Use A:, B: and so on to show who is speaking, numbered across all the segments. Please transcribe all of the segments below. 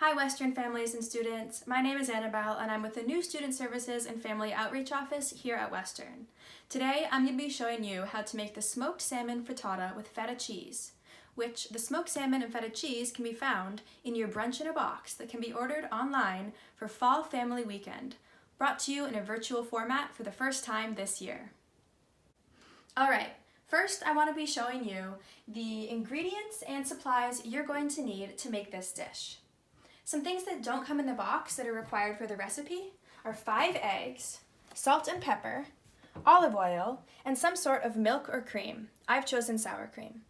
A: Hi Western families and students, my name is Annabelle and I'm with the New Student Services and Family Outreach Office here at Western. Today I'm going to be showing you how to make the smoked salmon frittata with feta cheese, which the smoked salmon and feta cheese can be found in your brunch in a box that can be ordered online for Fall Family Weekend, brought to you in a virtual format for the first time this year. Alright, first I want to be showing you the ingredients and supplies you're going to need to make this dish. Some things that don't come in the box that are required for the recipe are 5 eggs, salt and pepper, olive oil, and some sort of milk or cream. I've chosen sour cream.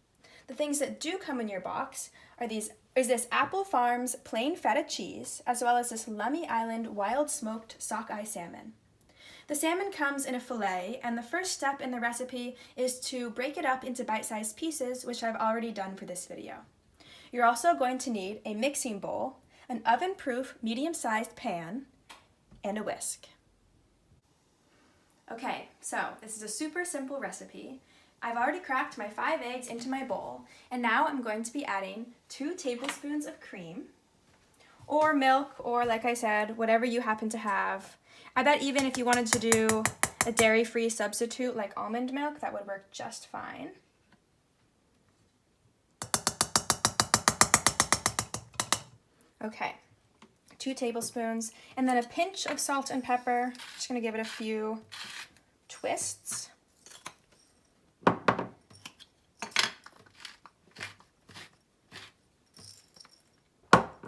A: The things that do come in your box are this Apple Farms plain feta cheese, as well as this Lummi Island wild smoked sockeye salmon. The salmon comes in a fillet, and the first step in the recipe is to break it up into bite-sized pieces, which I've already done for this video. You're also going to need a mixing bowl, an oven-proof medium-sized pan, and a whisk. Okay, so this is a super simple recipe. I've already cracked my 5 eggs into my bowl, and now I'm going to be adding 2 tablespoons of cream, or milk, or like I said, whatever you happen to have. I bet even if you wanted to do a dairy-free substitute like almond milk, that would work just fine. Okay, 2 tablespoons, and then a pinch of salt and pepper. Just gonna give it a few twists.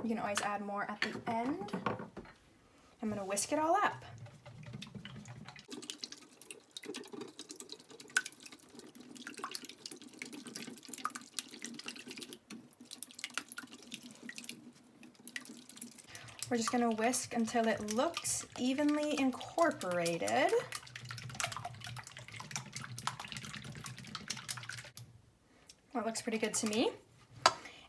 A: You can always add more at the end. I'm gonna whisk it all up. We're just gonna whisk until it looks evenly incorporated. That looks pretty good to me.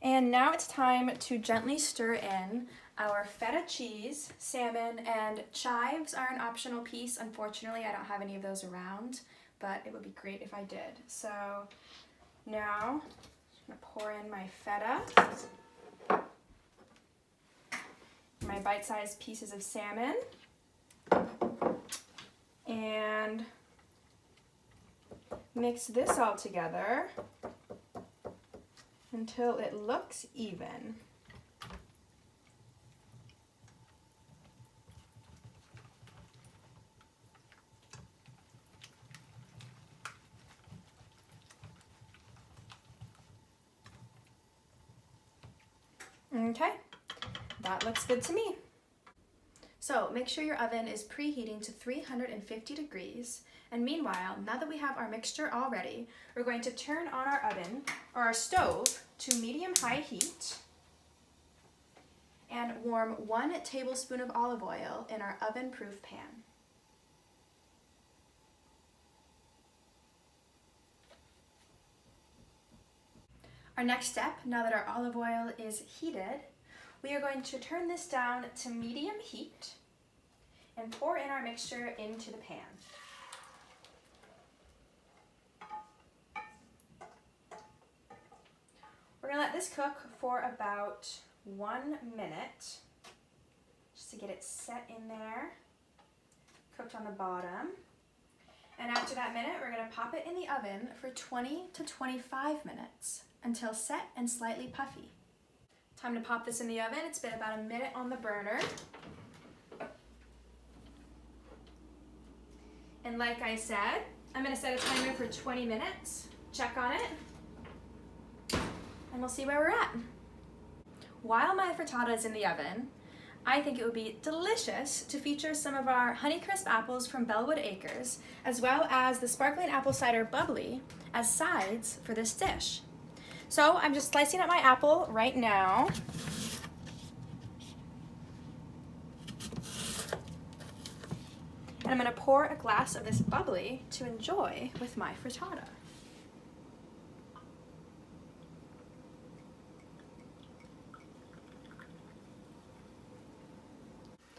A: And now it's time to gently stir in our feta cheese, salmon, and chives are an optional piece. Unfortunately, I don't have any of those around, but it would be great if I did. So now I'm gonna pour in my feta, my bite-sized pieces of salmon, and mix this all together until it looks even. Okay, that looks good to me. So make sure your oven is preheating to 350 degrees. And meanwhile, now that we have our mixture all ready, we're going to turn on our oven or our stove to medium-high heat and warm 1 tablespoon of olive oil in our oven-proof pan. Our next step, now that our olive oil is heated, we are going to turn this down to medium heat and pour in our mixture into the pan. We're going to let this cook for about 1 minute, just to get it set in there, cooked on the bottom. And after that minute, we're going to pop it in the oven for 20 to 25 minutes until set and slightly puffy. Time to pop this in the oven. It's been about 1 minute on the burner. And like I said, I'm going to set a timer for 20 minutes, check on it, and we'll see where we're at. While my frittata is in the oven, I think it would be delicious to feature some of our Honeycrisp apples from Bellwood Acres, as well as the sparkling apple cider bubbly as sides for this dish. So I'm just slicing up my apple right now. And I'm gonna pour a glass of this bubbly to enjoy with my frittata.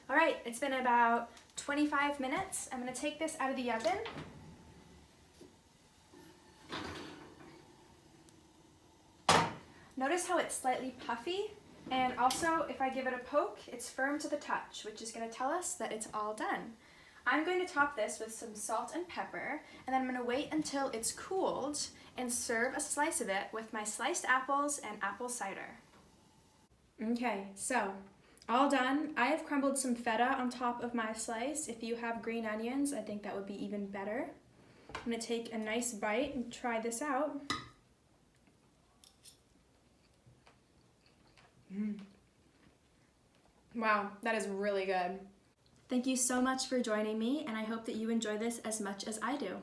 A: All right, it's been about 25 minutes. I'm gonna take this out of the oven. Notice how it's slightly puffy? And also, if I give it a poke, it's firm to the touch, which is going to tell us that it's all done. I'm going to top this with some salt and pepper, and then I'm going to wait until it's cooled and serve a slice of it with my sliced apples and apple cider. Okay, so all done. I have crumbled some feta on top of my slice. If you have green onions, I think that would be even better. I'm going to take a nice bite and try this out. Wow, that is really good. Thank you so much for joining me, and I hope that you enjoy this as much as I do.